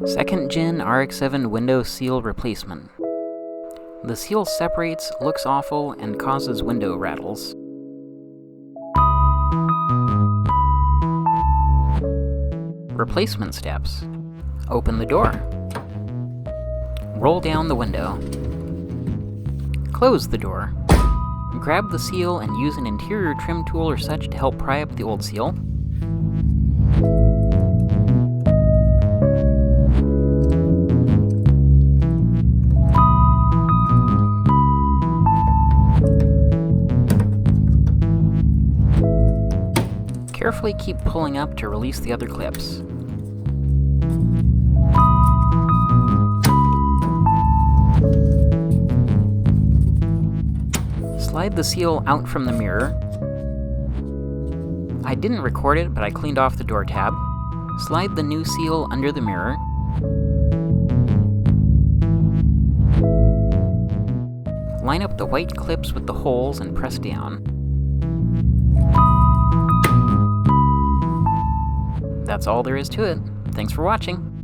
Second Gen RX-7 window seal replacement. The seal separates, looks awful, and causes window rattles. Replacement steps. Open the door. Roll down the window. Close the door. Grab the seal and use an interior trim tool or such to help pry up the old seal. Carefully keep pulling up to release the other clips. Slide the seal out from the mirror. I didn't record it, but I cleaned off the door tab. Slide the new seal under the mirror. Line up the white clips with the holes and press down. That's all there is to it. Thanks for watching.